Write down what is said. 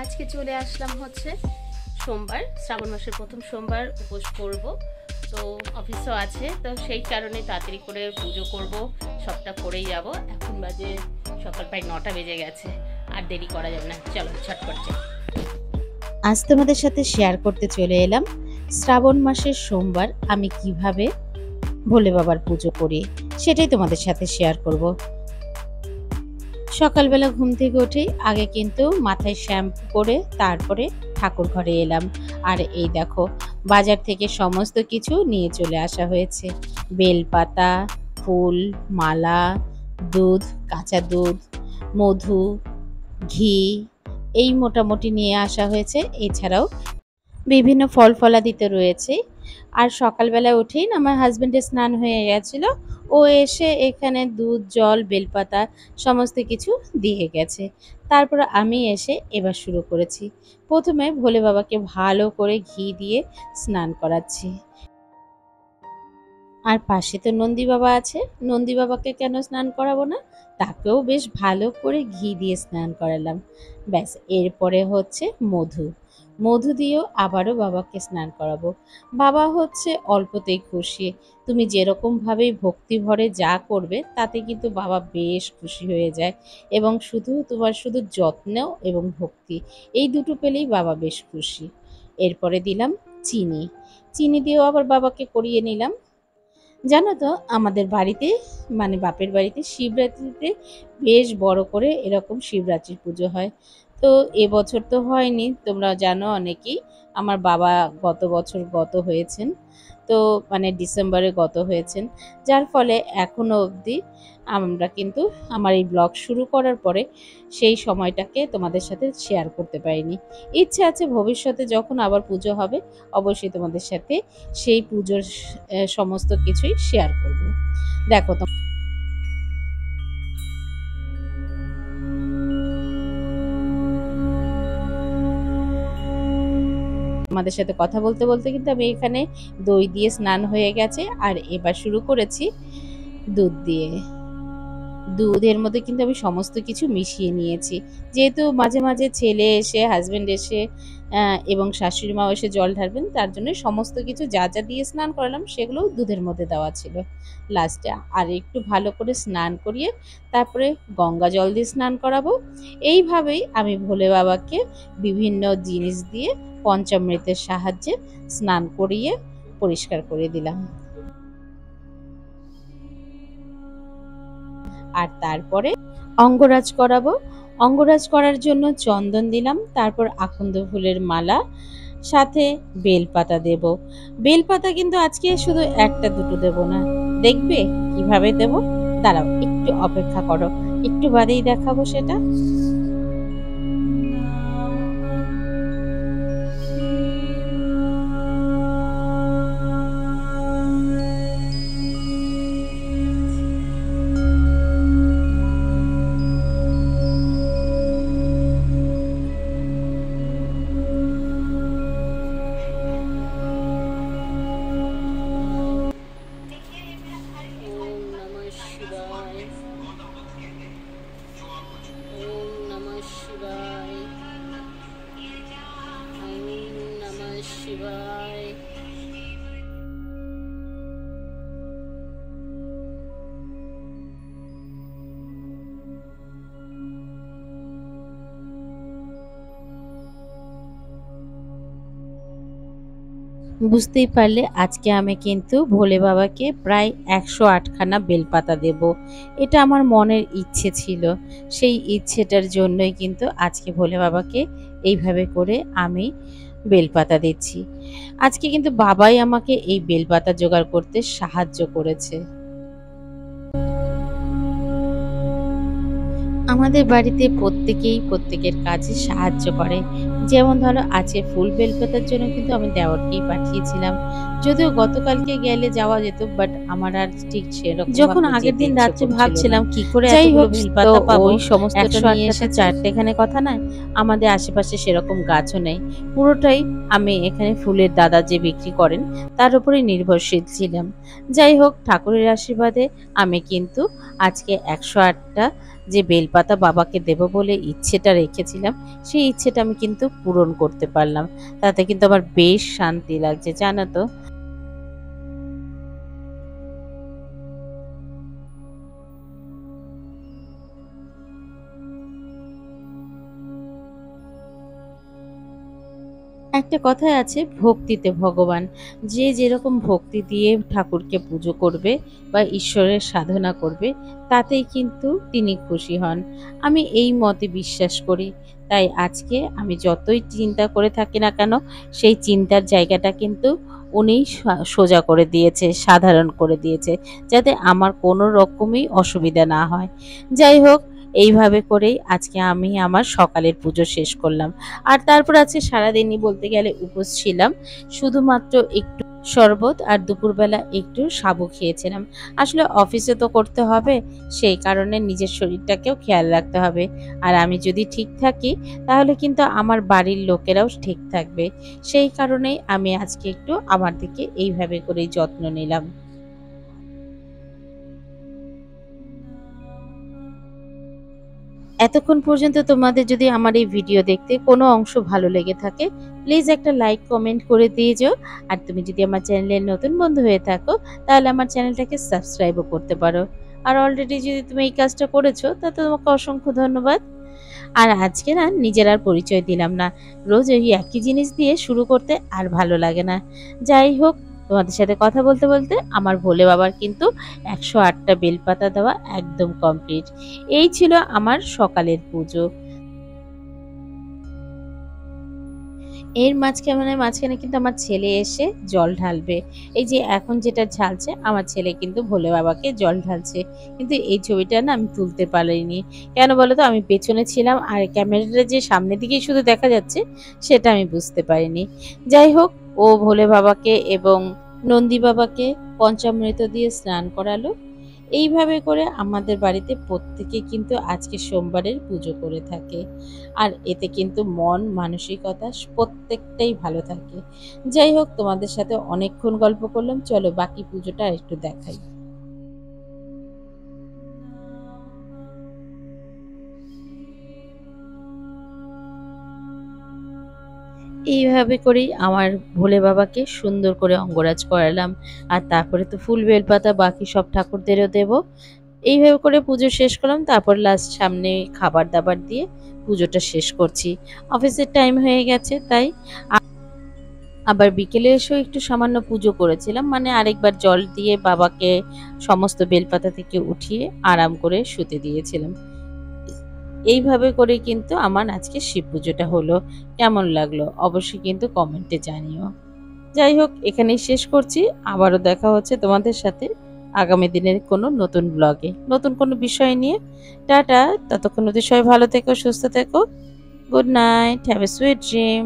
আজকে চলে আসলাম হচ্ছে সোমবার, শ্রাবণ মাসের প্রথম সোমবার উপোস করব। তো অফিসও আছে, তো সেই কারণে তাড়াতাড়ি করে পুজো করব, সবটা করেই যাব। এখন বাজে সকাল প্রায় 9টা বেজে গেছে, আর দেরি করা যাবে না, চলো ছটপট যাই। আজ তোমাদের সাথে শেয়ার করতে চলে এলাম শ্রাবণ মাসের সোমবার আমি কিভাবে ভোলে বাবার পুজো করি, সেটাই তোমাদের সাথে শেয়ার করব। সকালবেলা ঘুম থেকে উঠেই আগে কিন্তু মাথায় শ্যাম্পু করে তারপরে ঠাকুর ঘরে এলাম। আর এই দেখো, বাজার থেকে সমস্ত কিছু নিয়ে চলে আসা হয়েছে। বেলপাতা, ফুল, মালা, দুধ, কাঁচা দুধ, মধু, ঘি, এই মোটামুটি নিয়ে আসা হয়েছে। এছাড়াও বিভিন্ন ফল ফলাদিতে রয়েছে। আর সকালবেলা উঠেই না আমার হাজবেন্ডের স্নান হয়ে গেছিল, ও এসে এখানে দুধ, জল, বেলপাতা সমস্ত কিছু দিয়ে গেছে। তারপর আমি এসে এবার শুরু করেছি। প্রথমে ভোলে বাবাকে ভালো করে ঘি দিয়ে স্নান করাচ্ছি। আর পাশে তো নন্দী বাবা আছে, নন্দী বাবাকে কেন স্নান করাবো না, তাকেও বেশ ভালো করে ঘি দিয়ে স্নান করালাম। ব্যাস, এরপরে হচ্ছে মধু, মধু দিয়েও আবারও বাবাকে স্নান করাবো। বাবা হচ্ছে অল্পতেই খুশি, তুমি যেরকমভাবেই ভক্তি ভরে যা করবে তাতে কিন্তু বাবা বেশ খুশি হয়ে যায়। এবং শুধু যত্নেও এবং ভক্তি, এই দুটো পেলেই বাবা বেশ খুশি। এরপরে দিলাম চিনি, চিনি দিয়েও আবার বাবাকে করিয়ে নিলাম। জানো তো, আমাদের বাড়িতে মানে বাপের বাড়িতে শিবরাত্রিতে বেশ বড় করে এরকম শিবরাত্রির পুজো হয়। তো এবছর তো হয়নি, তোমরা জানো অনেকেই, আমার বাবা গত বছর গত হয়েছেন। তো মানে ডিসেম্বরে গত হয়েছেন, যার ফলে এখনো অবধি আমরা কিন্তু আমার এই ব্লগ শুরু করার পরে সেই সময়টাকে তোমাদের সাথে শেয়ার করতে পারিনি। ইচ্ছে আছে ভবিষ্যতে যখন আবার পুজো হবে অবশ্যই তোমাদের সাথে সেই পুজোর সমস্ত কিছুই শেয়ার করব। দেখো তোমাদের সাথে কথা বলতে বলতে কিন্তু আমি এখানে দই দিয়ে স্নান হয়ে গেছে। আর এবার শুরু করেছি দুধ দিয়ে। দুধের মধ্যে কিন্তু আমি সমস্ত কিছু মিশিয়ে নিয়েছি, যেহেতু মাঝে মাঝে ছেলে এসে, হাজবেন্ড এসে এবং শাশুড়ি মাও এসে জল ঢালবেন, তার জন্য সমস্ত কিছু যা যা দিয়ে স্নান করালাম সেগুলো দুধের মধ্যে দেওয়া ছিল। লাস্টে আর একটু ভালো করে স্নান করিয়ে তারপরে গঙ্গা জল দিয়ে স্নান করাবো। এইভাবেই আমি ভোলে বাবাকে বিভিন্ন জিনিস দিয়ে পঞ্চামৃতের সাহায্যে স্নান করিয়ে পরিষ্কার করে দিলাম। আর তারপরে অঙ্গরাজ করাবো। অঙ্গরাজ করার জন্য চন্দন দিলাম, তারপর আকন্দ ফুলের মালা, সাথে বেলপাতা দেব। বেলপাতা কিন্তু আজকে শুধু একটা দুটো দেব না, দেখবে কিভাবে দেব। দাঁড়াও, একটু অপেক্ষা করো, একটু বাদেই দেখাবো সেটা। বুঝতেই পারলে আজকে আমি কিন্তু ভোলে বাবাকে প্রায় 108খানা বেলপাতা দেব। এটা আমার মনের ইচ্ছে ছিল, সেই ইচ্ছেটার জন্যই কিন্তু আজকে ভোলে বাবাকে এইভাবে করে আমি বেলপাতা দিচ্ছি। আজকে কিন্তু বাবাই আমাকে এই বেলপাতা জোগাড় করতে সাহায্য করেছে। আমাদের বাড়িতে প্রত্যেকেই প্রত্যেকের কাজে সাহায্য করে। যেমন ধরো, আজকে ফুল বেলপাতার জন্য কিন্তু আমি দেওরকেই পাঠিয়েছিলাম, যদিও গতকালকে গেলে যাওয়া যেত, বাট আমার আর ঠিক সেরকম যখন আগের দিন রাত্রে ভাবছিলাম কি করে এতগুলো বেলপাতা পাবো, ওই সমস্তটা নিয়ে এসে চারটেখানে কথা নয়, আমাদের আশেপাশে সেরকম গাছও নেই। পুরোটাই আমি এখানে ফুলের দাদা যে বিক্রি করেন তার উপরেই নির্ভরশীল ছিলাম। যাই হোক, ঠাকুরের আশীর্বাদে আমি কিন্তু আজকে 108টা যে বেলপাতা বাবাকে দেব বলে ইচ্ছেটা রেখেছিলাম, সেই ইচ্ছেটা আমি কিন্তু পূরণ করতে পারলাম। তাতে কিন্তু আমার বেশ শান্তি লাগছে, জানো তো। একটা কথায় আছে, ভক্তিতে ভগবান। যে যেরকম ভক্তি দিয়ে ঠাকুরকে পুজো করবে বা ঈশ্বরের সাধনা করবে, তাতেই কিন্তু তিনি খুশি হন। আমি এই মতে বিশ্বাস করি। তাই আজকে আমি যতই চিন্তা করে থাকি না কেন, সেই চিন্তার জায়গাটা কিন্তু উনিই সোজা করে দিয়েছে, সাধারণ করে দিয়েছে, যাতে আমার কোনো রকমই অসুবিধা না হয়। যাই হোক, এইভাবে করেই আজকে আমি আমার সকালের পুজো শেষ করলাম। আর তারপর আজকে সারাদিনই বলতে গেলে উপোস ছিলাম। শুধুমাত্র একটু শরবত আর দুপুরবেলা একটু সাবু খেয়েছিলাম। আসলে অফিসে তো করতে হবে, সেই কারণে নিজের শরীরটাকেও খেয়াল রাখতে হবে। আর আমি যদি ঠিক থাকি, তাহলে কিন্তু আমার বাড়ির লোকেরাও ঠিক থাকবে। সেই কারণেই আমি আজকে একটু আমার দিকে এইভাবে করেই যত্ন নিলাম। এতক্ষণ পর্যন্ত তোমাদের যদি আমার এই ভিডিও দেখতে কোনো অংশ ভালো লেগে থাকে, প্লিজ একটা লাইক কমেন্ট করে দিয়ে যাও। আর তুমি যদি আমার চ্যানেলের নতুন বন্ধু হয়ে থাকো, তাহলে আমার চ্যানেলটাকে সাবস্ক্রাইবও করতে পারো। আর অলরেডি যদি তুমি এই কাজটা করেছো, তাতে তোমাকে অসংখ্য ধন্যবাদ। আর আজকে না, নিজের আর পরিচয় দিলাম না। রোজ ওই একই জিনিস দিয়ে শুরু করতে আর ভালো লাগে না। যাই হোক, তোমাদের সাথে কথা বলতে বলতে আমার ভোলে বাবার কিন্তু 108টা বেলপাতা দেওয়া একদম কমপ্লিট। এই ছিল আমার সকালের পুজো। এর মাঝখানে কিন্তু আমার ছেলে এসে জল ঢালবে। এই যে এখন যেটা ঢালছে, আমার ছেলে কিন্তু ভোলে বাবাকে জল ঢালছে। কিন্তু এই ছবিটা না আমি তুলতে পারিনি। কেন বলো তো? আমি পেছনে ছিলাম, আর ক্যামেরাটা যে সামনের দিকেই শুধু দেখা যাচ্ছে, সেটা আমি বুঝতে পারিনি। যাই হোক, ও ভোলে বাবাকে এবং নন্দী বাবাকে পঞ্চামৃত দিয়ে স্নান করালো। এইভাবে করে আমাদের বাড়িতে প্রত্যেকে কিন্তু আজকে সোমবারের পুজো করে থাকে। আর এতে কিন্তু মন মানসিকতা প্রত্যেকটাই ভালো থাকে। যাই হোক, তোমাদের সাথে অনেকক্ষণ গল্প করলাম, চলো বাকি পুজোটা একটু দেখাই। এইভাবে করেই আমার ভোলে বাবাকে সুন্দর করে অঙ্গরাজ করালাম। আর তারপরে তো ফুল বেলপাতা বাকি সব ঠাকুরদেরও দেব। এইভাবে করে পুজো শেষ করলাম। তারপর লাস্ট সামনে খাবার দাবার দিয়ে পুজোটা শেষ করছি। অফিসের টাইম হয়ে গেছে, তাই আবার বিকেলে এসেও একটু সামান্য পুজো করেছিলাম, মানে আরেকবার জল দিয়ে বাবাকে সমস্ত বেলপাতা থেকে উঠিয়ে আরাম করে শুতে দিয়েছিলাম। এইভাবে করে কিন্তু আমার আজকে শিব পুজোটা হলো। কেমন লাগলো অবশ্যই কিন্তু কমেন্টে জানিও। যাই হোক, এখানেই শেষ করছি। আবারও দেখা হচ্ছে তোমাদের সাথে আগামী দিনের কোনো নতুন ব্লগে, নতুন কোনো বিষয় নিয়ে। টাটা। ততক্ষণ অবধি সবাই ভালো থেকো, সুস্থ থেকো। Good night, have a sweet dream.